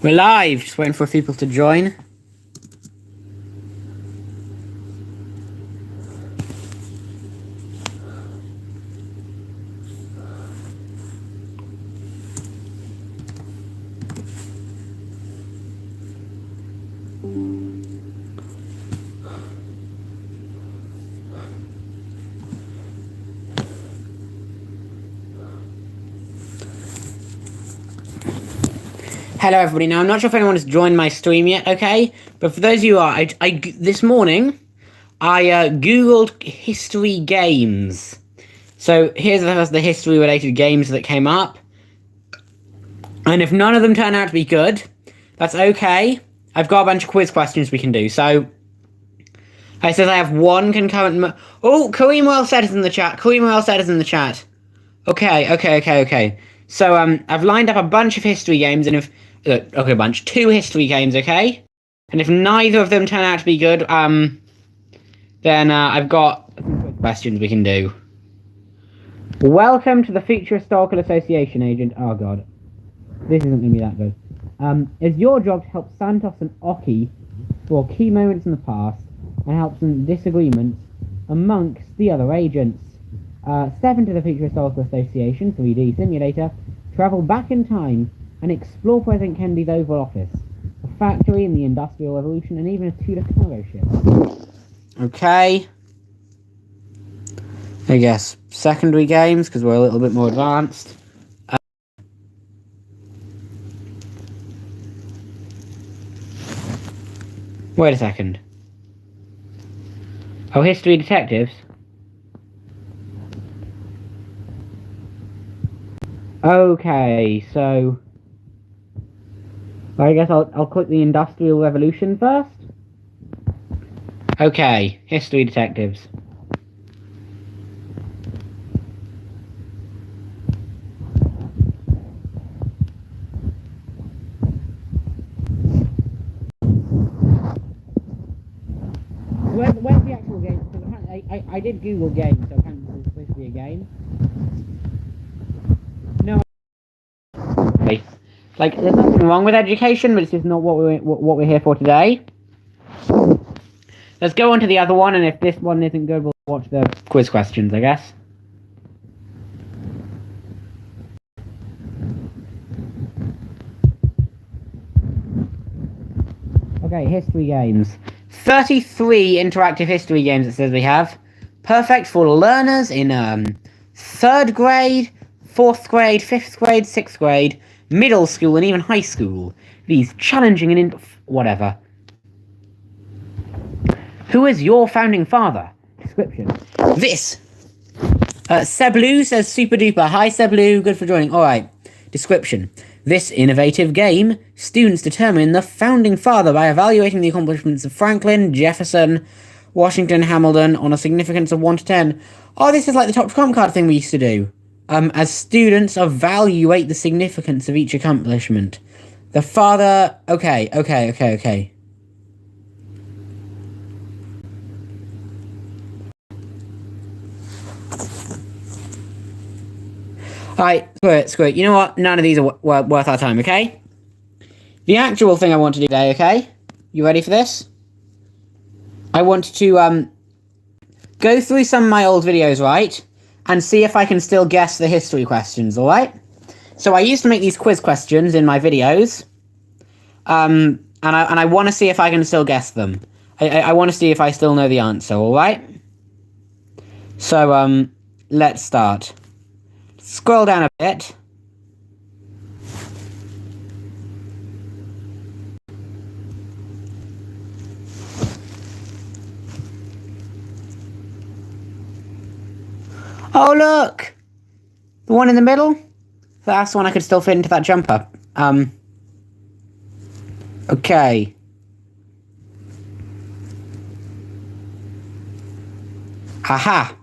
We're live, just waiting for people to join. Hello everybody, now I'm not sure if anyone has joined my stream yet, okay? But for those of you who are, this morning, I googled history games. So here's the history related games that came up. And if none of them turn out to be good, that's okay. I've got a bunch of quiz questions we can do. So, it says I have one concurrent... Oh, Kareem Well said is in the chat. Kareem Well said is in the chat. Okay. So, I've lined up a bunch of history games, and if... okay, a bunch. 2 history games, okay? And if neither of them turn out to be good, then, I've got questions we can do. Welcome to the Future Historical Association, Agent. Oh, God. This isn't going to be that good. It's your job to help Santos and Oki for key moments in the past and help some disagreements amongst the other agents. Step into the Future Historical Association 3D simulator, travel back in time, and explore President Kennedy's Oval Office, a factory in the Industrial Revolution, and even a Tudor cargo ship. Okay. I guess secondary games, because we're a little bit more advanced. Wait a second. Oh, history detectives? Okay, so... I guess I'll click the Industrial Revolution first. Okay, history detectives. Where's the actual game? Because apparently I did Google games, so apparently it's supposed to be a game. No. Like, there's nothing wrong with education, but it's just not what we're here for today. Let's go on to the other one, and if this one isn't good, we'll watch the quiz questions, I guess. Okay, history games. 33 interactive history games it says we have. Perfect for learners in 3rd grade, 4th grade, 5th grade, 6th grade, middle school, and even high school. These challenging and whatever. Who is your founding father? Description. This. Seblu says super duper. Hi Seblu, good for joining. Alright. Description. This innovative game, students determine the founding father by evaluating the accomplishments of Franklin, Jefferson, Washington, Hamilton on a significance of 1 to 10. Oh, this is like the top trump card thing we used to do. As students evaluate the significance of each accomplishment. The father... Okay. Alright, screw it. You know what? None of these are worth our time, okay? The actual thing I want to do today, okay? You ready for this? I want to, go through some of my old videos, right? And see if I can still guess the history questions, alright? So I used to make these quiz questions in my videos. And I want to see if I can still guess them. I want to see if I still know the answer, alright? So, let's start. Scroll down a bit. Oh, look! The one in the middle? That's the one I could still fit into that jumper. Okay. Haha.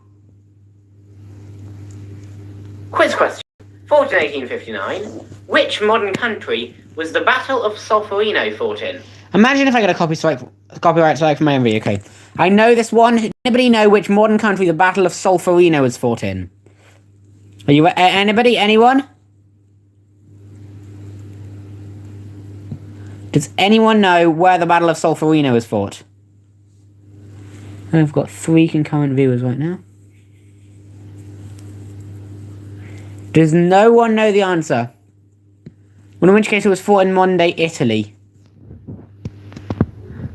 Quiz question. Fought in 1859. Which modern country was the Battle of Solferino fought in? Imagine if I got a copyright strike from my MV. Okay. I know this one. Anybody know which modern country the Battle of Solferino was fought in? Are you... anybody? Anyone? Does anyone know where the Battle of Solferino was fought? I've got 3 concurrent viewers right now. Does no one know the answer? Well, in which case it was fought in Monday, Italy.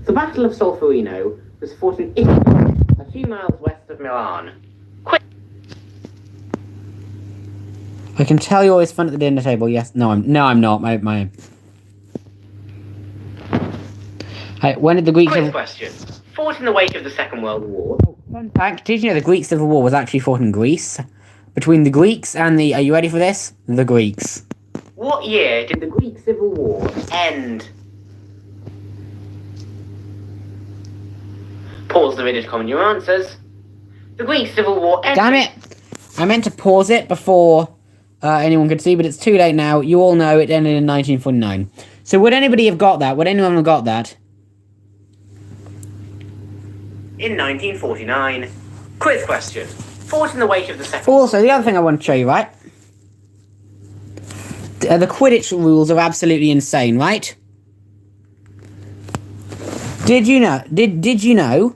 The Battle of Solferino was fought in Italy, a few miles west of Milan. I can tell you're always fun at the dinner table. Yes. No, I'm not. My. When did the Greek Civil... question. Fought in the wake of the Second World War. Oh, fun fact, did you know the Greek Civil War was actually fought in Greece? Between the Greeks and the... Are you ready for this? The Greeks. What year did the Greek Civil War end? Pause the video to comment your answers. The Greek Civil War ended... Damn it! I meant to pause it before anyone could see, but it's too late now. You all know it ended in 1949. So would anybody have got that? Would anyone have got that? In 1949. Quiz question. Fought in the wake of the Second... Also, the other thing I want to show you, right? The Quidditch rules are absolutely insane, right? Did you know... Did you know...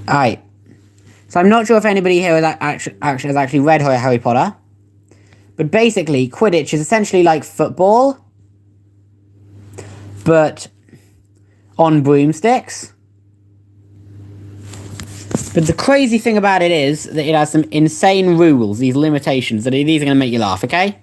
Alright. So I'm not sure if anybody here has actually read Harry Potter. But basically, Quidditch is essentially like football. But on broomsticks. But the crazy thing about it is that it has some insane rules, these limitations, that these are going to make you laugh, okay?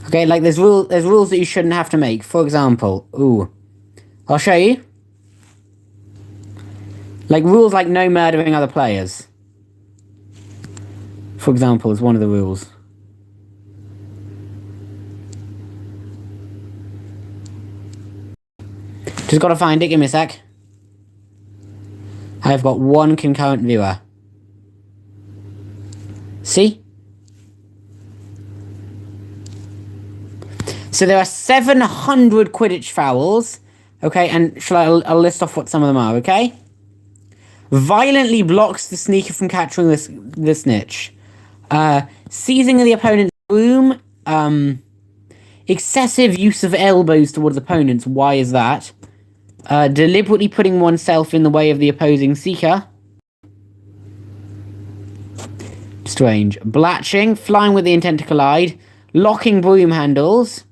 Okay, like there's rules that you shouldn't have to make. For example, I'll show you. Like rules like no murdering other players. For example, is one of the rules. Just gotta find it, give me a sec. I've got 1 concurrent viewer. See? So there are 700 Quidditch fouls. Okay, and I'll list off what some of them are, okay? Violently blocks the sneaker from capturing the snitch. Seizing the opponent's broom. Excessive use of elbows towards opponents. Why is that? Deliberately putting oneself in the way of the opposing seeker. Strange. Blatching. Flying with the intent to collide. Locking broom handles.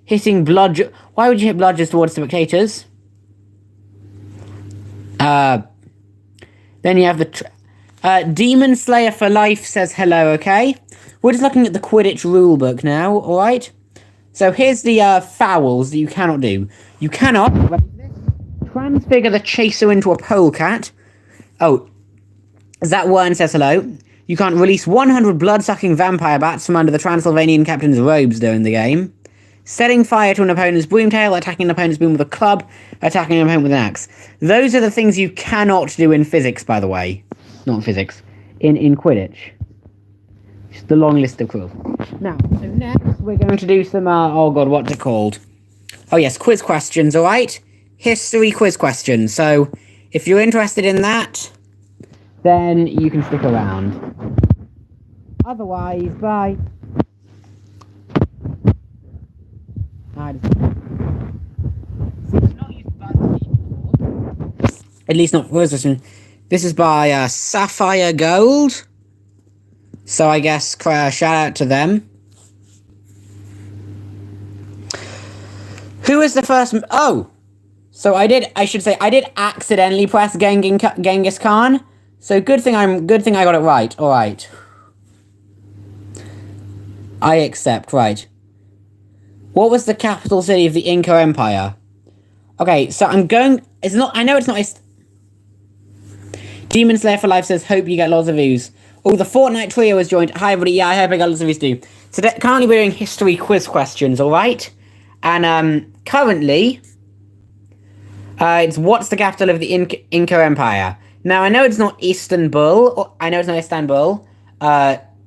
Hitting bludger... Why would you hit bludgers towards spectators? Then you have the... Demon Slayer for Life says hello, okay? We're just looking at the Quidditch rulebook now, alright? So here's the fouls that you cannot do. You cannot transfigure the chaser into a polecat. Oh, Zat Wern says hello. You can't release 100 blood-sucking vampire bats from under the Transylvanian captain's robes during the game. Setting fire to an opponent's broomtail, attacking an opponent's broom with a club, attacking an opponent with an axe. Those are the things you cannot do in physics, by the way. Not in physics. In Quidditch. Just the long list of rules. Now, so next we're going to do some, oh god, what's it called? Oh yes, quiz questions, alright? History quiz questions. So, if you're interested in that, then you can stick around. Otherwise, bye. At least not for this one. This is by Sapphire Gold. So I guess shout out to them. Who is the first... Oh! So I did accidentally press Genghis Khan. So good thing I got it right. Alright. I accept, right. What was the capital city of the Inca Empire? Okay, so I'm going... It's not... I know it's not... Demon Slayer for Life says, hope you get lots of views. Oh, the Fortnite trio has joined. Hi, everybody. Yeah, I hope I got lots of views too. So currently we're doing history quiz questions, alright? And currently... it's what's the capital of the Inca Empire? Now, I know it's not Istanbul. I know it's not Istanbul.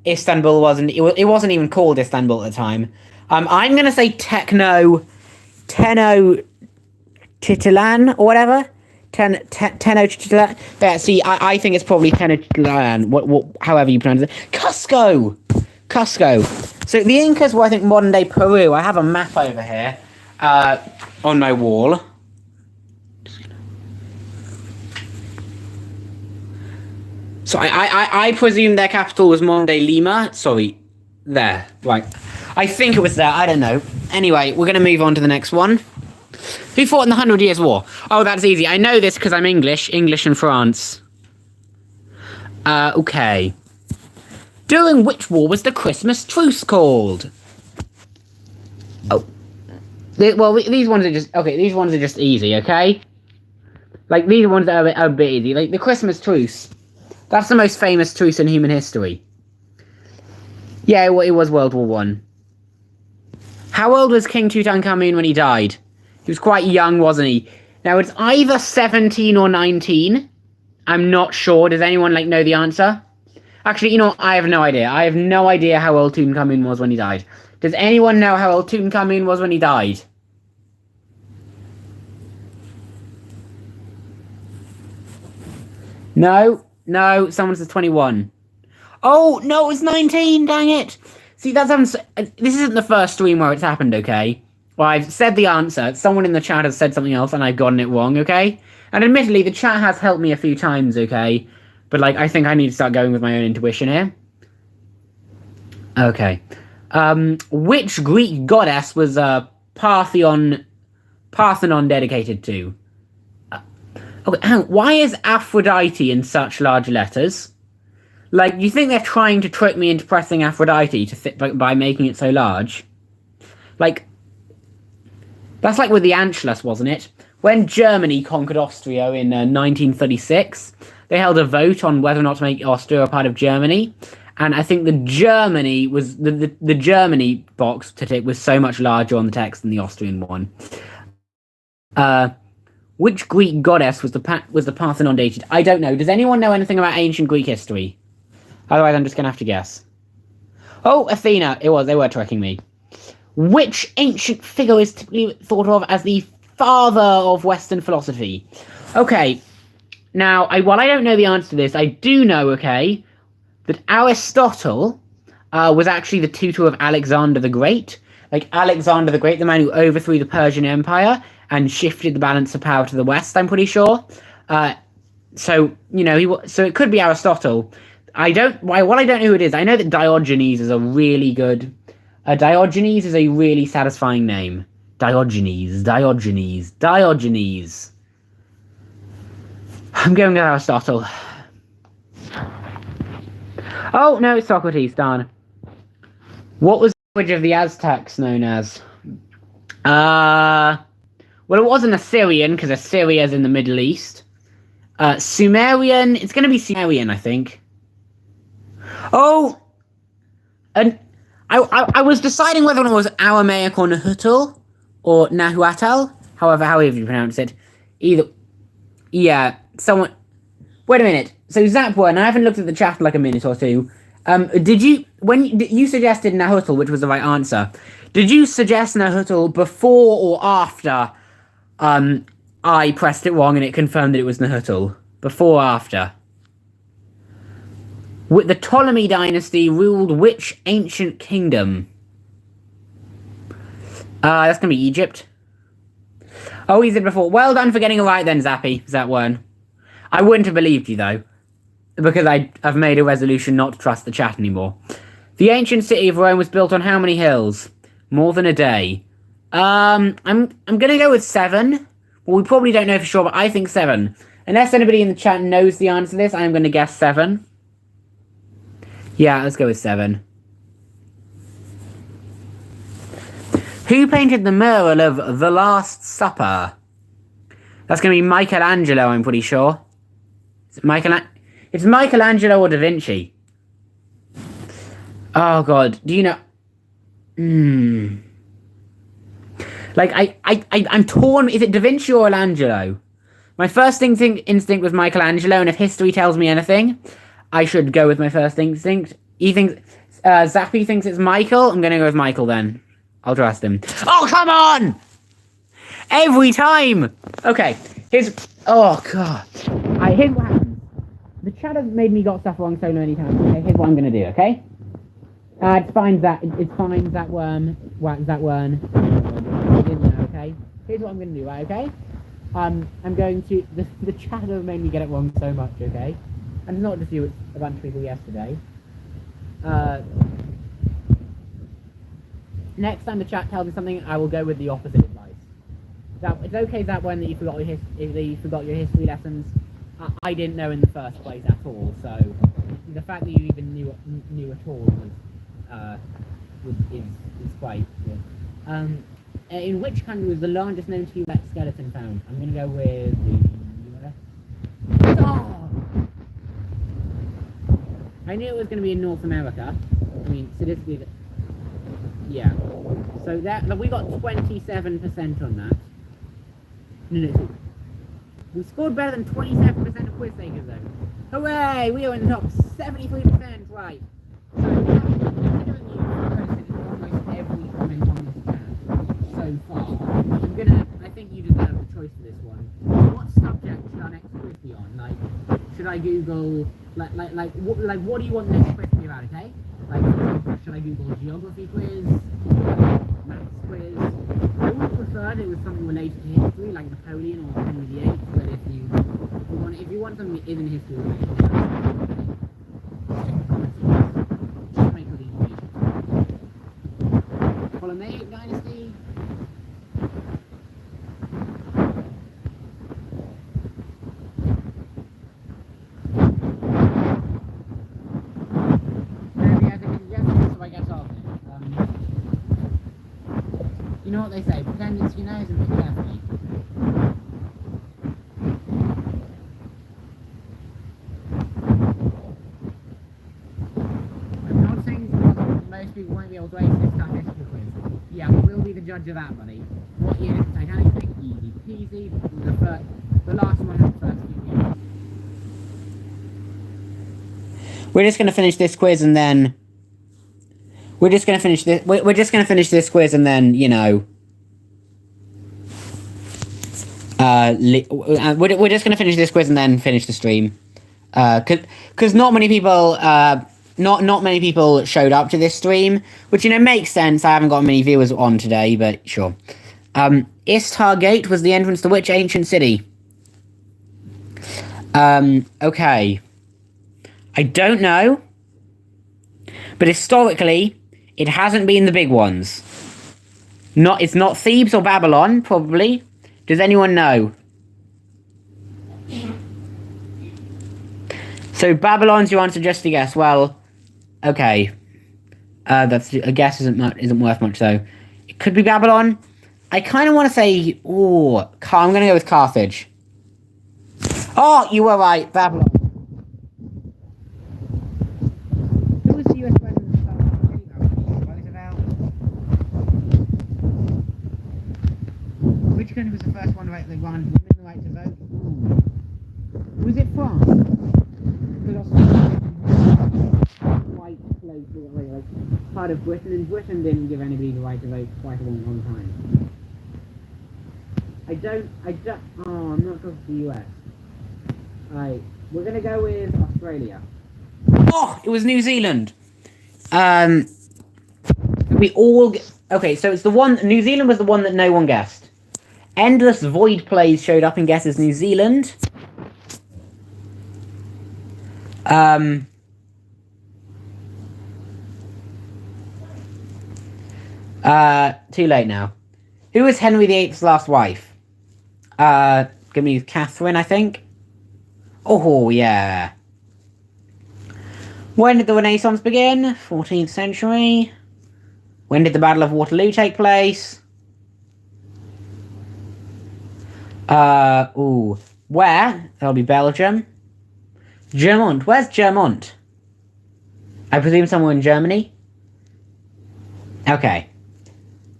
Istanbul wasn't... It wasn't even called Istanbul at the time. I'm going to say Tenno... Tenochtitlan or whatever. Tenochtitlan. Yeah, see, I think it's probably Tenochtitlan. However you pronounce it. Cusco. So the Incas were, I think, modern day Peru. I have a map over here on my wall. So I presume their capital was modern day Lima. Sorry, there. Right. I think it was there. I don't know. Anyway, we're going to move on to the next one. Who fought in the 100 Years' War? Oh, that's easy. I know this because I'm English. English and France. Okay. During which war was the Christmas truce called? Oh. Well, these ones are just... Okay, these ones are just easy, okay? Like, these ones are a bit easy. Like, the Christmas truce. That's the most famous truce in human history. Yeah, it was World War One. How old was King Tutankhamun when he died? He was quite young, wasn't he? Now, it's either 17 or 19. I'm not sure. Does anyone, know the answer? Actually, you know what? I have no idea. I have no idea how old Tutankhamun was when he died. Does anyone know how old Tutankhamun was when he died? No, someone says 21. Oh, no, it's 19, dang it. See, this isn't the first stream where it's happened, okay? Well, I've said the answer, someone in the chat has said something else, and I've gotten it wrong, okay? And admittedly, the chat has helped me a few times, okay? But, I think I need to start going with my own intuition here. Okay. Which Greek goddess was Parthenon dedicated to? Okay, why is Aphrodite in such large letters? You think they're trying to trick me into pressing Aphrodite to fit by making it so large? That's like with the Anschluss, wasn't it? When Germany conquered Austria in 1936, they held a vote on whether or not to make Austria a part of Germany. And I think the Germany box to tick was so much larger on the text than the Austrian one. Which Greek goddess was the Parthenon dated? I don't know. Does anyone know anything about ancient Greek history? Otherwise, I'm just going to have to guess. Oh, Athena. It was. They were tricking me. Which ancient figure is typically thought of as the father of Western philosophy? Okay. Now, while I don't know the answer to this, I do know, okay, that Aristotle was actually the tutor of Alexander the Great. Alexander the Great, the man who overthrew the Persian Empire and shifted the balance of power to the West, I'm pretty sure. So it could be Aristotle. While I don't know who it is, I know that Diogenes is a really good... Diogenes is a really satisfying name. Diogenes. I'm going with Aristotle. Oh, no, it's Socrates, darn. What was the language of the Aztecs known as? Well, it wasn't Assyrian, because Assyria's in the Middle East. Sumerian, it's going to be Sumerian, I think. Oh! And I was deciding whether it was Aramaic or Nahuatl, or Nahuatl, however you pronounce it. Either... Yeah, someone... Wait a minute. So, Zapwar, and I haven't looked at the chat in a minute or two. Did you... When you suggested Nahuatl, which was the right answer, did you suggest Nahuatl before or after I pressed it wrong and it confirmed that it was Nahuatl? Before or after? The Ptolemy dynasty ruled which ancient kingdom? That's going to be Egypt. Oh, he said before. Well done for getting it right then, Zappy. Zapwern. I wouldn't have believed you, though. Because I've made a resolution not to trust the chat anymore. The ancient city of Rome was built on how many hills? More than a day. I'm gonna go with 7. Well, we probably don't know for sure, but I think 7. Unless anybody in the chat knows the answer to this, I'm gonna guess 7. Yeah, let's go with 7. Who painted the mural of The Last Supper? That's gonna be Michelangelo, I'm pretty sure. It's Michelangelo or Da Vinci. Oh god, do you know? I'm torn. Is it Da Vinci or Angelo? My first instinct was Michelangelo, and if history tells me anything, I should go with my first instinct. Zappy thinks it's Michael. I'm gonna go with Michael then. I'll trust him. Oh, come on! Every time! Okay, here's... Oh, God. Here's what happened. The chat has made me got stuff wrong so many times. Okay, here's what I'm going to do, okay? It finds that worm. That worm. I didn't know, okay? Here's what I'm going to do, right, okay? I'm going to... The chat has made me get it wrong so much, okay? And it's not just you, it's a bunch of people yesterday. Next time the chat tells me something, I will go with the opposite advice. It's okay that one that you forgot your history lessons. I didn't know in the first place at all, so the fact that you even knew at all is quite good. In which country was the largest known T-Rex skeleton found? I'm gonna go with the US. Oh! I knew it was gonna be in North America. I mean, statistically, yeah. So we got 27% on that. No. We scored better than 27% of quiz takers though. Hooray! We are in the top 73%, right. So considering you've posted almost every comment on this chat so far, I think you deserve a choice for this one. What subject should our next quiz be on? Like, should I Google, what do you want the next quiz to be about, okay? Like, should I Google geography quiz? Maths quiz? I would have preferred it was something related to history, like Napoleon or Henry VIII, but if you want something that isn't history related, just make it easy. Ptolemaic dynasty? You know what they say, pretend it's your nose and pick carefully. I'm not saying most people won't be able to ace this type of history quiz. Yeah, we'll be the judge of that, buddy. What year did the Titanic sink? Easy peasy. The last one had the first few years. We're just gonna finish this quiz and then... We're just gonna finish this quiz and then, you know... we're just gonna finish this quiz and then finish the stream. Cause not many people, not many people showed up to this stream, which, you know, makes sense. I haven't got many viewers on today, but sure. Istar Gate was the entrance to which ancient city? Okay. I don't know. But historically, it hasn't been the big ones. It's not Thebes or Babylon, probably. Does anyone know? So Babylon's your answer, just a guess. Well, okay. That's a guess isn't worth much though. It could be Babylon. I kind of want to say, I'm gonna go with Carthage. Oh, you were right, Babylon. Who was the US president? Which country was the first one to grant women the right to vote? Ooh. Was it France? Quite close to part of Britain, and Britain didn't give anybody the right to vote for quite a long time. I'm not sure if it's the US. Alright, we're gonna go with Australia. Oh, it was New Zealand. Okay, so it's the one, New Zealand was the one that no one guessed. Endless Void Plays showed up and guesses New Zealand. Too late now. Who was Henry VIII's last wife? Give me Catherine, I think. Oh, yeah. When did the Renaissance begin? 14th century. When did the Battle of Waterloo take place? Where? That'll be Belgium. Germont. Where's Germont? I presume somewhere in Germany? Okay.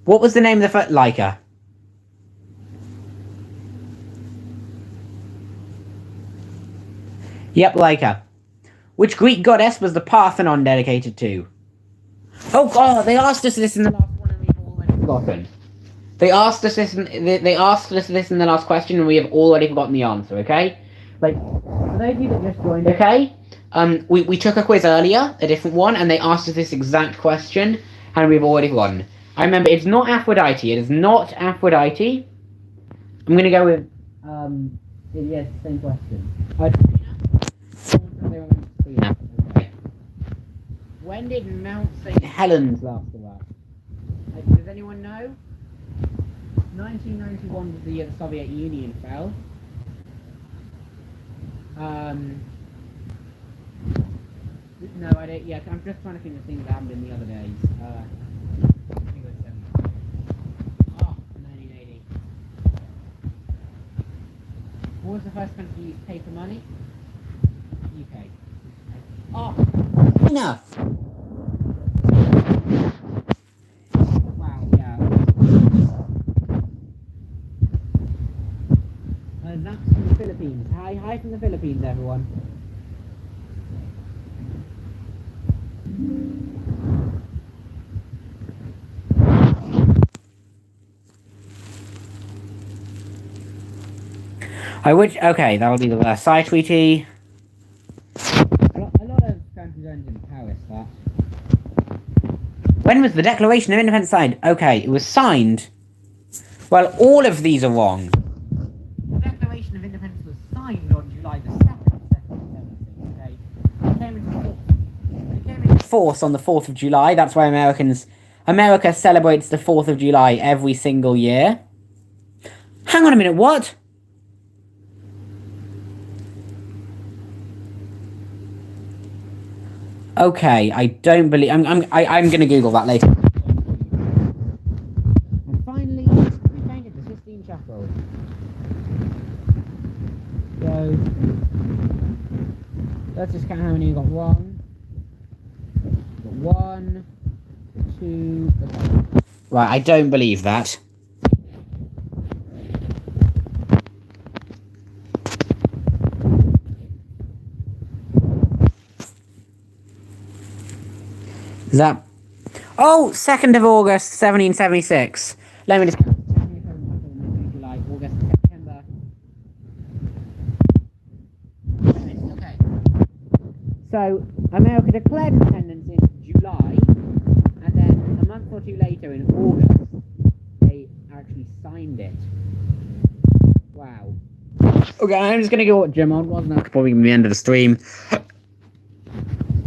What was the name of the first... Leica. Yep, Leica. Which Greek goddess was the Parthenon dedicated to? Oh god, they asked us this in the last one and we've already forgotten. They asked us this. They asked us this in the last question, and we have already forgotten the answer. Okay, like for those of you that just joined. Okay, we took a quiz earlier, a different one, and they asked us this exact question, and we've already forgotten. I remember it's not Aphrodite. It is not Aphrodite. I'm gonna go with yes, same question. Okay. When did Mount St. Helens last erupt? Does anyone know? 1991 was the year the Soviet Union fell. No, I don't. Yeah, I'm just trying to think of things that happened in the other days. I think it was 1980. What was the first country to use paper money? UK. Oh, China! Wow, yeah. That's from the Philippines. Hi from the Philippines, everyone. Okay, that'll be the last side tweety. A lot of countries end in Paris, that. When was the Declaration of Independence signed? Okay, it was signed. Well, all of these are wrong. The Declaration of Independence was signed on July the 2nd, 1776, okay? It came into force on the 4th of July. That's why America celebrates the 4th of July every single year. Hang on a minute, what? Okay, I don't believe. I'm gonna Google that later. And finally, we painted the Sistine Chapel. So let's just count how many we got wrong. Got 1, 2. Right, I don't believe that. Is that... Oh, 2nd of August, 1776. Let me just... July, August, September. Okay. So, America declared independence in July, and then a month or two later, in August, they actually signed it. Wow. Okay, I'm just gonna go what German was, and that's probably gonna be the end of the stream.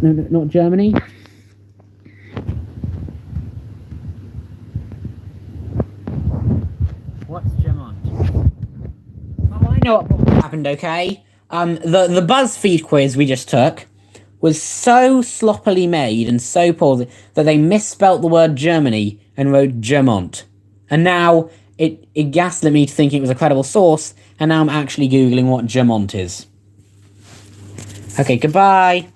No, not Germany. What's Gemont? Oh, I know what happened, okay? The BuzzFeed quiz we just took was so sloppily made and so poor that they misspelt the word Germany and wrote Gemont. And now it gaslit me to thinking it was a credible source, and now I'm actually Googling what Gemont is. Okay, goodbye.